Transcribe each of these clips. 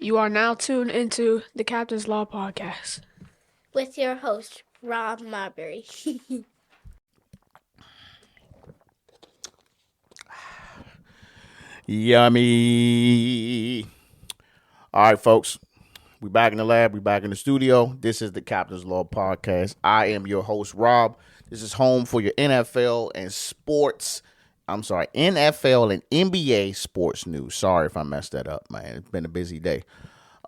You are now tuned into the Captain's Law Podcast. With your host, Rob Marbury. Yummy. All right, folks. We back in the lab. We back in the studio. This is the Captain's Law Podcast. I am your host, Rob. This is home for your NFL and NFL and NBA sports news. Sorry if I messed that up, man. It's been a busy day.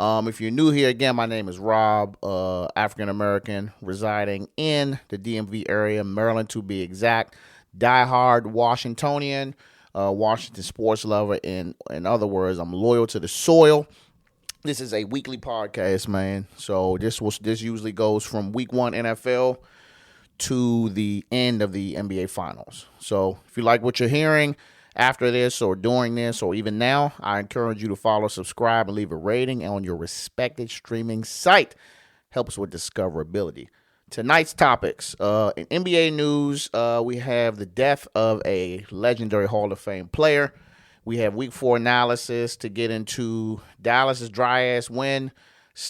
If you're new here, again, my name is Rob, African-American, residing in the DMV area, Maryland to be exact. Diehard Washingtonian, Washington sports lover. In other words, I'm loyal to the soil. This is a weekly podcast, man. So this usually goes from week 1 NFL to the end of the NBA Finals. So if you like what you're hearing after this or during this or even now, I encourage you to follow, subscribe, and leave a rating on your respected streaming site. Helps with discoverability. Tonight's topics. In NBA news, we have the death of a legendary Hall of Fame player. We have week 4 analysis to get into Dallas's dry-ass win,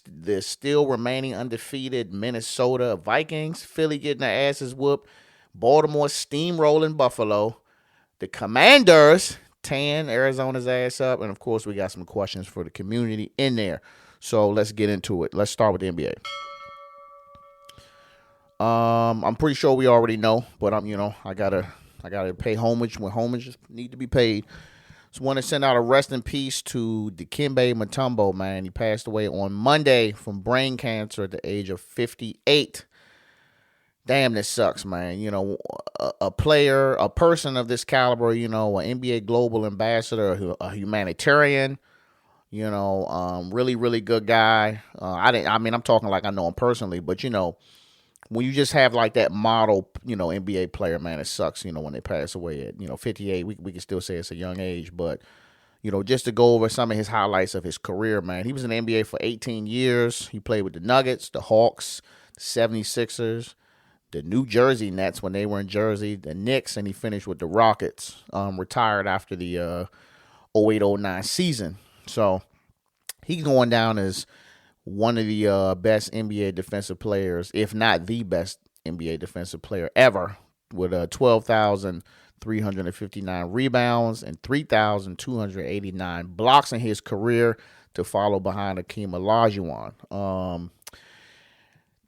the still remaining undefeated Minnesota Vikings, Philly getting their asses whooped, Baltimore steamrolling Buffalo, the Commanders tearing Arizona's ass up, and of course we got some questions for the community in there. So let's get into it. Let's start with the NBA. I'm pretty sure we already know, but I gotta pay homage when homage need to be paid. Just want to send out a rest in peace to Dikembe Mutombo, man. He passed away on Monday from brain cancer at the age of 58. Damn, this sucks, man. A player, a person of this caliber, an NBA global ambassador, a humanitarian, really, really good guy. I'm talking like I know him personally, but, when you just have like that model, NBA player, man, it sucks, when they pass away at, 58. We can still say it's a young age, but, just to go over some of his highlights of his career, man. He was in the NBA for 18 years. He played with the Nuggets, the Hawks, the 76ers, the New Jersey Nets when they were in Jersey, the Knicks, and he finished with the Rockets, retired after the 08-09 season. So he's going down as one of the best NBA defensive players, if not the best NBA defensive player ever, with 12,359 rebounds and 3,289 blocks in his career, to follow behind Akeem Olajuwon.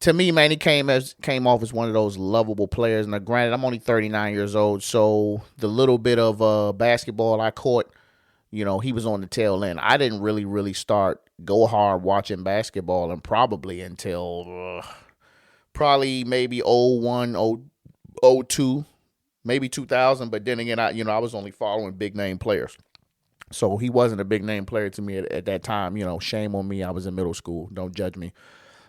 To me, man, he came off as one of those lovable players. Now, granted, I'm only 39 years old, so the little bit of basketball I caught, he was on the tail end. I didn't really start go hard watching basketball and probably until probably maybe 01, 02, maybe 2000. But then again, I was only following big name players. So he wasn't a big name player to me at that time. Shame on me. I was in middle school. Don't judge me.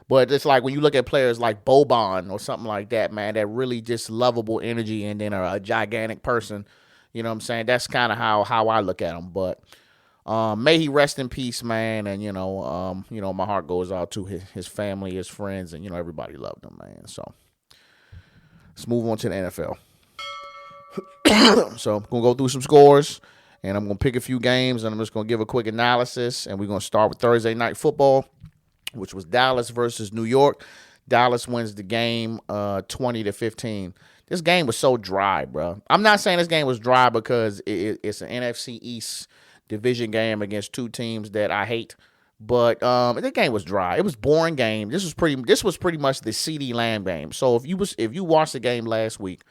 But it's like when you look at players like Boban or something like that, man, that really just lovable energy and then a gigantic person. You know what I'm saying? That's kind of how I look at him. But may he rest in peace, man. And, my heart goes out to his family, his friends, and, everybody loved him, man. So let's move on to the NFL. So I'm going to go through some scores, and I'm going to pick a few games, and I'm just going to give a quick analysis. And we're going to start with Thursday Night Football, which was Dallas versus New York. Dallas wins the game 20-15. This game was so dry, bro. I'm not saying this game was dry because it's an NFC East division game against two teams that I hate, but the game was dry. It was a boring game. This was pretty much the CeeDee Lamb game. So if you watched the game last week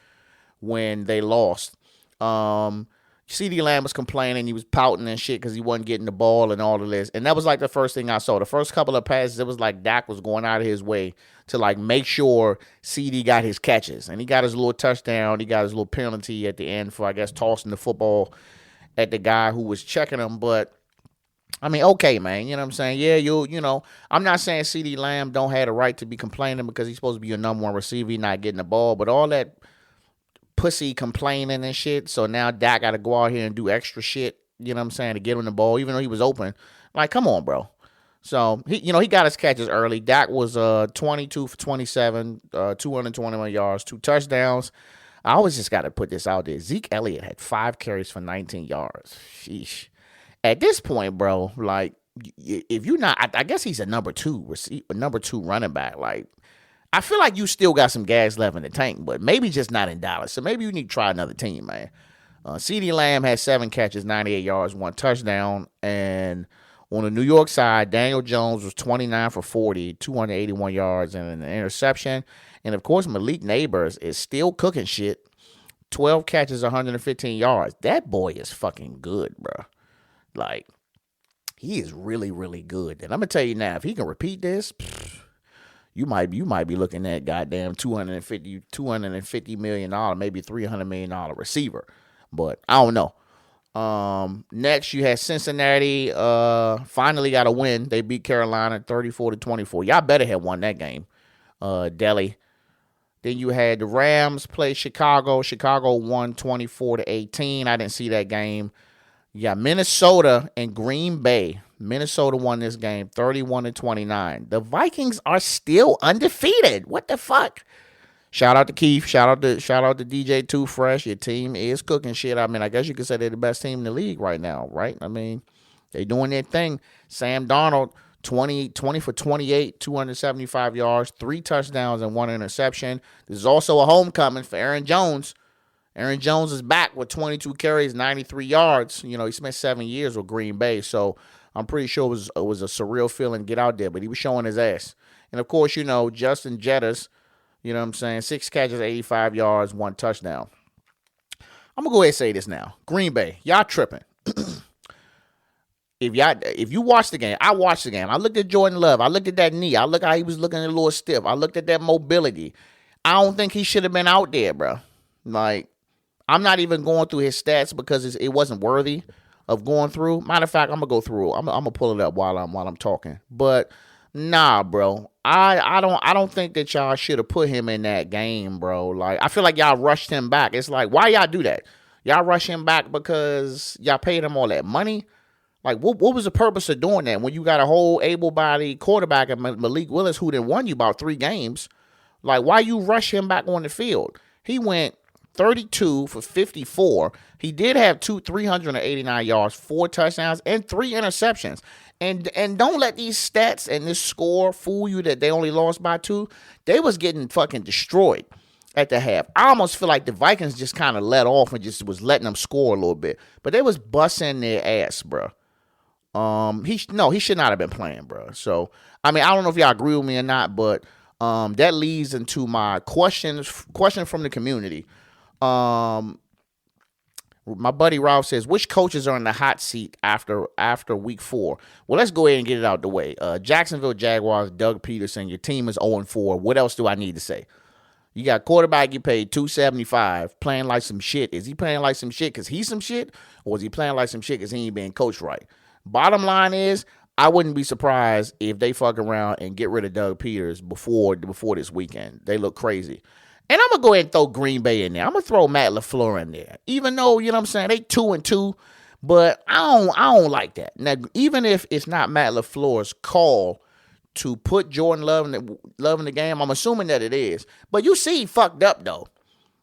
when they lost, CeeDee Lamb was complaining, he was pouting and shit because he wasn't getting the ball and all of this. And that was like the first thing I saw. The first couple of passes, it was like Dak was going out of his way to like make sure CeeDee got his catches. And he got his little touchdown. He got his little penalty at the end for, I guess, tossing the football at the guy who was checking him. But, I mean, okay, man. You know what I'm saying? Yeah, I'm not saying CeeDee Lamb don't have the right to be complaining because he's supposed to be your number one receiver. He's not getting the ball. But all that pussy complaining and shit. So now Dak got to go out here and do extra shit, you know what I'm saying, to get him the ball, even though he was open. Like, come on, bro. So, he got his catches early. Dak was 22 for 27, 221 yards, 2 touchdowns. I always just got to put this out there. Zeke Elliott had 5 carries for 19 yards. Sheesh. At this point, bro, like, if you're not, I guess he's a number two running back. Like, I feel like you still got some gas left in the tank, but maybe just not in Dallas. So maybe you need to try another team, man. CeeDee Lamb had 7 catches, 98 yards, 1 touchdown. And on the New York side, Daniel Jones was 29 for 40, 281 yards, and an interception. And, of course, Malik Neighbors is still cooking shit. 12 catches, 115 yards. That boy is fucking good, bro. Like, he is really, really good. And I'm going to tell you now, if he can repeat this, you might be looking at goddamn $250 million, maybe $300 million receiver. But I don't know. Next, you had Cincinnati finally got a win. They beat Carolina 34-24. Y'all better have won that game, Delhi. Then you had the Rams play Chicago. Chicago won 24-18. I didn't see that game. You got Minnesota and Green Bay. Minnesota won this game 31-29. The Vikings are still undefeated. What the fuck? Shout out to Keith. Shout out to DJ Too Fresh. Your team is cooking shit. I mean, I guess you could say they're the best team in the league right now, right? I mean, they doing their thing. Sam Darnold, 20 for 28, 275 yards, 3 touchdowns, and 1 interception. This is also a homecoming for Aaron Jones. Aaron Jones is back with 22 carries, 93 yards. You know, he spent 7 years with Green Bay, so I'm pretty sure it was a surreal feeling to get out there, but he was showing his ass. And, of course, you know, Justin Jettas, you know what I'm saying, 6 catches, 85 yards, 1 touchdown. I'm going to go ahead and say this now. Green Bay, y'all tripping. If you watch the game, I watched the game. I looked at Jordan Love. I looked at that knee. I looked how he was looking a little stiff. I looked at that mobility. I don't think he should have been out there, bro. Like, I'm not even going through his stats because it wasn't worthy of going through. Matter of fact, I'm gonna go through. I'm gonna pull it up while I'm talking. But nah, bro. I don't think that y'all should have put him in that game, bro. Like, I feel like y'all rushed him back. It's like, why y'all do that? Y'all rush him back because y'all paid him all that money? Like, what was the purpose of doing that when you got a whole able-bodied quarterback and Malik Willis who done won you about 3 games? Like, why you rush him back on the field? He went 32 for 54. He did have 389 yards, 4 touchdowns, and 3 interceptions. And don't let these stats and this score fool you that they only lost by 2. They was getting fucking destroyed at the half. I almost feel like the Vikings just kind of let off and just was letting them score a little bit. But they was busting their ass, bro. He should not have been playing, bro. So, I mean, I don't know if y'all agree with me or not, but that leads into my question from the community. My buddy Ralph says, which coaches are in the hot seat after week 4? Well, let's go ahead and get it out the way. Jacksonville Jaguars, Doug Peterson, your team is 0-4. What else do I need to say? You got quarterback you paid $275 playing like some shit. Is he playing like some shit because he's some shit? Or is he playing like some shit because he ain't being coached right? Bottom line is, I wouldn't be surprised if they fuck around and get rid of Doug Peters before this weekend. They look crazy. And I'm going to go ahead and throw Green Bay in there. I'm going to throw Matt LaFleur in there. Even though, you know what I'm saying, they 2-2, but I don't like that. Now, even if it's not Matt LaFleur's call to put Jordan Love in the game, I'm assuming that it is. But you see he fucked up, though.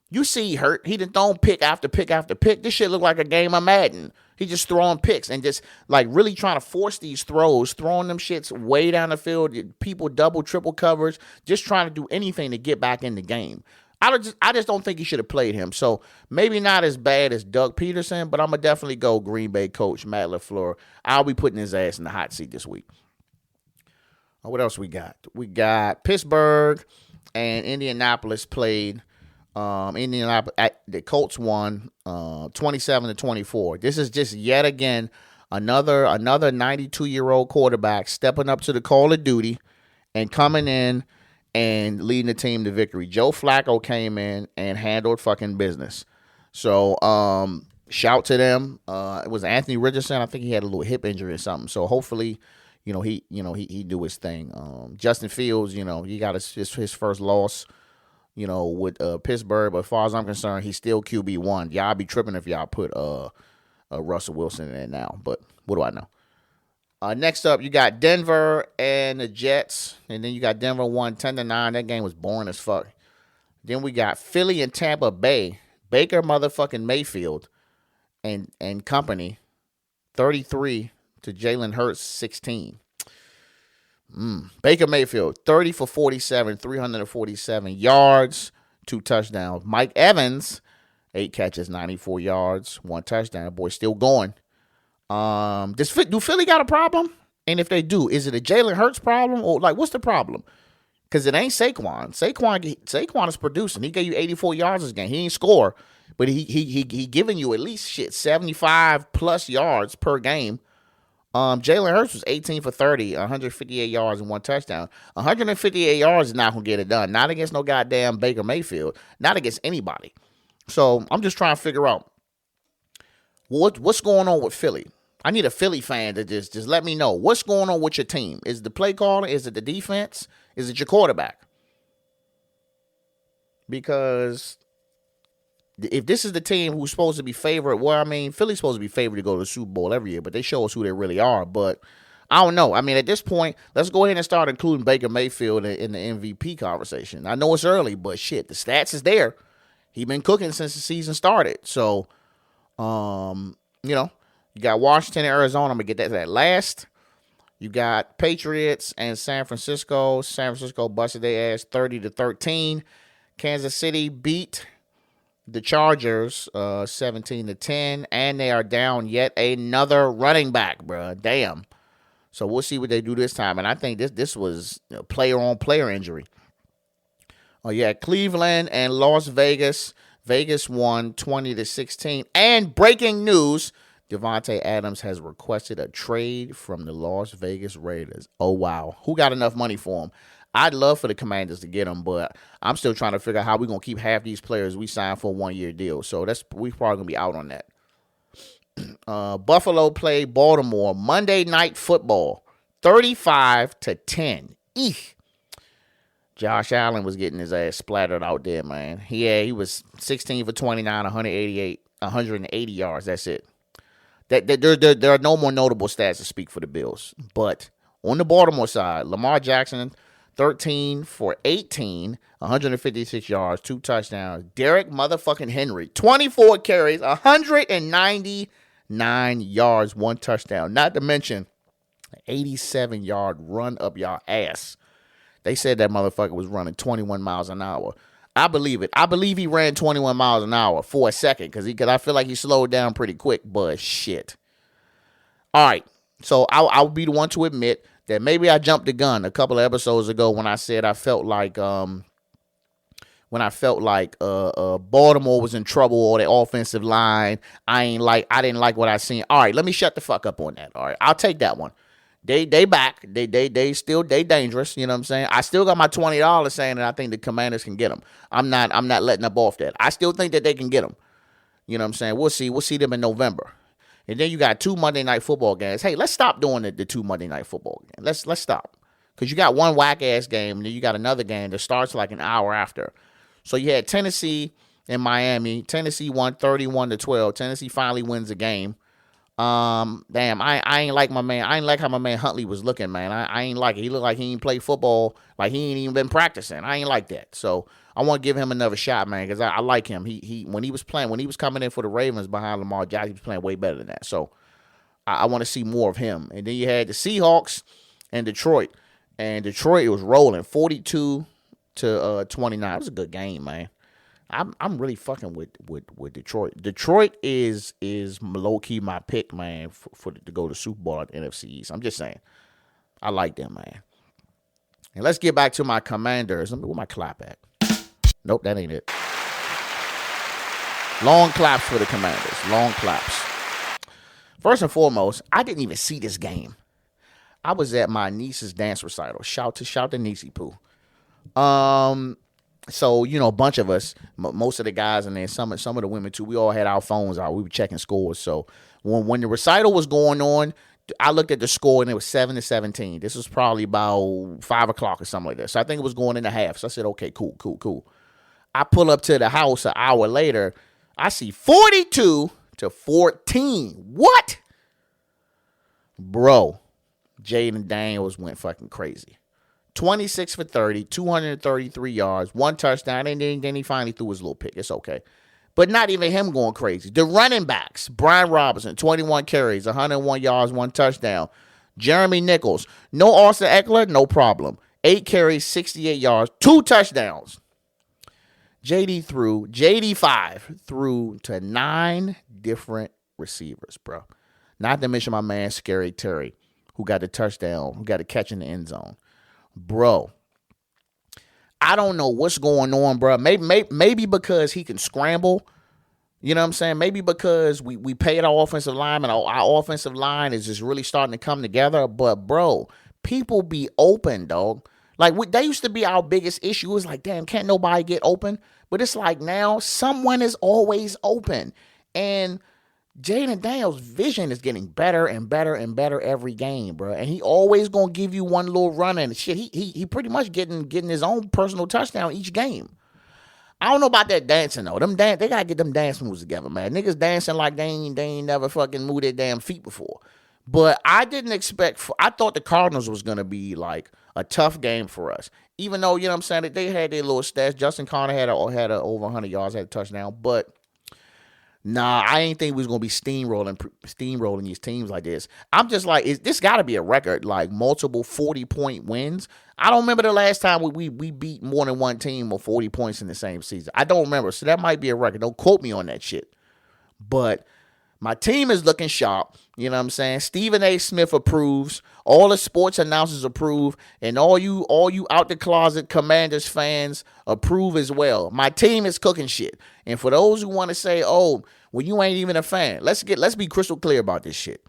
You see he hurt. He done thrown pick after pick after pick. This shit look like a game of Madden. He just throwing picks and just like really trying to force these throws, throwing them shits way down the field. People double, triple coverage, just trying to do anything to get back in the game. I just don't think he should have played him. So maybe not as bad as Doug Peterson, but I'm going to definitely go Green Bay coach Matt LaFleur. I'll be putting his ass in the hot seat this week. What else we got? We got Pittsburgh and Indianapolis played. Indianapolis, the Colts won 27-24. This is just yet again another 92-year-old quarterback stepping up to the call of duty and coming in and leading the team to victory. Joe Flacco came in and handled fucking business. So shout to them. It was Anthony Richardson. I think he had a little hip injury or something. So hopefully, he do his thing. Justin Fields, he got his first loss, with Pittsburgh. But as far as I'm concerned, he's still QB1. Y'all be tripping if y'all put Russell Wilson in there now. But what do I know? Next up, you got Denver and the Jets. And then you got Denver won 10-9. That game was boring as fuck. Then we got Philly and Tampa Bay. Baker motherfucking Mayfield and company, 33-24. to Jalen Hurts, 16. Baker Mayfield, 30 for 47, 347 yards, 2 touchdowns. Mike Evans, 8 catches, 94 yards, 1 touchdown. Boy, still going. Do Philly got a problem? And if they do, is it a Jalen Hurts problem? Or, like, what's the problem? Because it ain't Saquon. Saquon is producing. He gave you 84 yards this game. He ain't score, but he giving you at least 75 plus yards per game. Jalen Hurts was 18 for 30, 158 yards and 1 touchdown. 158 yards is not going to get it done. Not against no goddamn Baker Mayfield. Not against anybody. So I'm just trying to figure out what's going on with Philly. I need a Philly fan to just let me know what's going on with your team. Is it the play caller? Is it the defense? Is it your quarterback? Because if this is the team who's supposed to be favored, well, I mean, Philly's supposed to be favored to go to the Super Bowl every year, but they show us who they really are. But I don't know. I mean, at this point, let's go ahead and start including Baker Mayfield in the MVP conversation. I know it's early, but shit, the stats is there. He been cooking since the season started. So, you got Washington and Arizona. I'm going to get that last. You got Patriots and San Francisco. San Francisco busted their ass 30-13. Kansas City beat the Chargers 17-10, and they are down yet another running back, bro. Damn. So we'll see what they do this time. And I think this was a player-on-player injury. Oh, yeah, Cleveland and Las Vegas. Vegas won 20-16. And breaking news, Devontae Adams has requested a trade from the Las Vegas Raiders. Oh, wow. Who got enough money for him? I'd love for the Commanders to get him, but I'm still trying to figure out how we're going to keep half these players we signed for a one-year deal. So we probably going to be out on that. Buffalo played Baltimore Monday Night Football, 35-10. Eek. Josh Allen was getting his ass splattered out there, man. He was 16 for 29, 180 yards. That's it. There are no more notable stats to speak for the Bills. But on the Baltimore side, Lamar Jackson, 13 for 18, 156 yards, 2 touchdowns. Derek motherfucking Henry, 24 carries, 199 yards, 1 touchdown. Not to mention, an 87-yard run up y'all ass. They said that motherfucker was running 21 miles an hour. I believe it. I believe he ran 21 miles an hour for a second because I feel like he slowed down pretty quick, but shit. All right, so I'll be the one to admit that maybe I jumped the gun a couple of episodes ago when I said I felt like Baltimore was in trouble or the offensive line. I didn't like what I seen. All right, let me shut the fuck up on that. All right, I'll take that one. They back. They still dangerous. You know what I'm saying? I still got my $20 saying that I think the Commanders can get them. I'm not letting up off that. I still think that they can get them. You know what I'm saying? We'll see. We'll see them in November. And then you got 2 Monday Night Football games. Hey, let's stop doing the 2 Monday Night Football games. Let's stop. Because you got one whack-ass game, and then you got another game that starts like an hour after. So you had Tennessee and Miami. Tennessee won 31-12. Tennessee finally wins the game. Damn, I ain't like my man. I ain't like how my man Huntley was looking, man. I ain't like it. He looked like he ain't played football, like he ain't even been practicing. I ain't like that. So I want to give him another shot, man, because I like him. He when he was coming in for the Ravens behind Lamar Jackson, he was playing way better than that. So I want to see more of him. And then you had the Seahawks and Detroit. And Detroit was rolling 42-29. It was a good game, man. I'm really fucking with Detroit. Detroit is low key my pick, man, for to go to Super Bowl at the NFC East. I'm just saying, I like them, man. And let's get back to my Commanders. Where my clap at? Nope, that ain't it. Long claps for the Commanders. Long claps. First and foremost, I didn't even see this game. I was at my niece's dance recital. Shout to Niecey Poo. So, a bunch of us, most of the guys and then some of the women too, we all had our phones out. We were checking scores. So when the recital was going on, I looked at the score and it was 7-17. This was probably about 5 o'clock or something like that. So I think it was going in the half. So I said, okay, cool. I pull up to the house an hour later. I see 42-14. What? Bro, Jaden Daniels went fucking crazy. 26 for 30, 233 yards, 1 touchdown, and then he finally threw his little pick. It's okay. But not even him going crazy. The running backs, Brian Robinson, 21 carries, 101 yards, 1 touchdown. Jeremy Nichols, no Austin Eckler, no problem. 8 carries, 68 yards, 2 touchdowns. JD5 threw to 9 different receivers, bro. Not to mention my man, Scary Terry, who got the touchdown, who got a catch in the end zone. Bro, I don't know what's going on, bro. Maybe because he can scramble. You know what I'm saying? Maybe because we paid our offensive lineman. Our offensive line is just really starting to come together. But, bro, people be open, dog. Like, they used to be our biggest issue. It was like, damn, can't nobody get open? But it's like now someone is always open. And Jaden Daniels' vision is getting better and better and better every game, bro. And he always gonna give you one little run and shit. He pretty much getting his own personal touchdown each game. I don't know about that dancing though. They gotta get them dance moves together, man. Niggas dancing like they ain't never fucking moved their damn feet before. But I didn't expect. I thought the Cardinals was gonna be like a tough game for us. Even though, you know what I'm saying, that they had their little stats. Justin Connor had a over 100 yards, had a touchdown, but. Nah, I ain't think we was going to be steamrolling these teams like this. I'm just like, this got to be a record, like multiple 40-point wins. I don't remember the last time we beat more than one team with 40 points in the same season. I don't remember, so that might be a record. Don't quote me on that shit. But my team is looking sharp. You know what I'm saying? Stephen A. Smith approves. All the sports announcers approve. And all you out the closet Commanders fans approve as well. My team is cooking shit. And for those who want to say, oh, well, you ain't even a fan. Let's be crystal clear about this shit.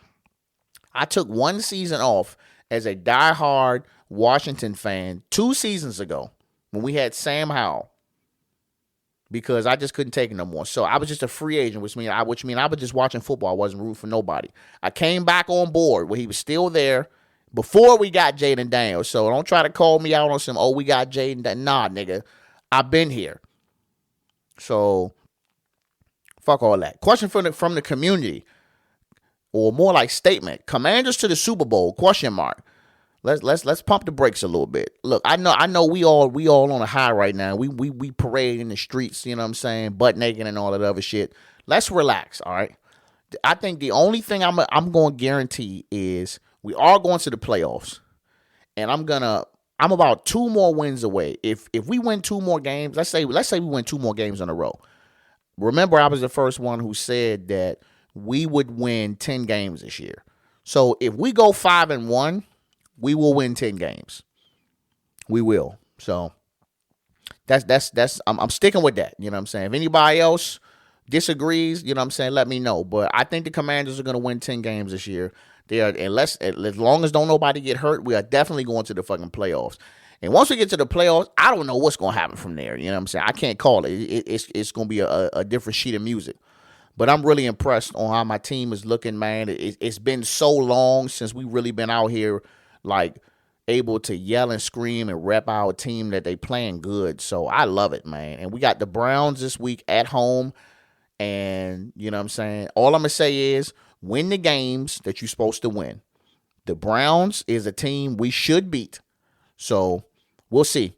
I took one season off as a diehard Washington fan 2 seasons ago when we had Sam Howell. Because I just couldn't take it no more. So I was just a free agent, which mean I was just watching football. I wasn't rooting for nobody. I came back on board when he was still there before we got Jaden Daniels. So don't try to call me out on some, oh, we got Jaden Daniels. Nah, nigga. I've been here. So fuck all that. Question from the community, or more like statement. Commanders to the Super Bowl, question mark. Let's pump the brakes a little bit. Look, I know we all on a high right now. We parade in the streets, you know what I'm saying, butt naked and all that other shit. Let's relax, all right? I think the only thing I'm going to guarantee is we are going to the playoffs, and I'm about 2 more wins away. If we win 2 more games, let's say we win 2 more games in a row. Remember, I was the first one who said that we would win 10 games this year. So if we go 5-1. We will win 10 games. We will. So that's I'm sticking with that. You know what I'm saying? If anybody else disagrees, you know what I'm saying, let me know. But I think the Commanders are going to win 10 games this year. As long as don't nobody get hurt, we are definitely going to the fucking playoffs. And once we get to the playoffs, I don't know what's going to happen from there. You know what I'm saying? I can't call it. It's going to be a different sheet of music. But I'm really impressed on how my team is looking, man. It's been so long since we really been out here like able to yell and scream and rep our team that they playing good. So I love it, man. And we got the Browns this week at home. And you know what I'm saying? All I'm going to say is win the games that you're supposed to win. The Browns is a team we should beat. So we'll see.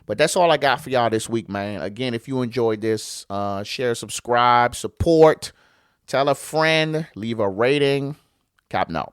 But that's all I got for y'all this week, man. Again, if you enjoyed this, share, subscribe, support, tell a friend, leave a rating. Cop out.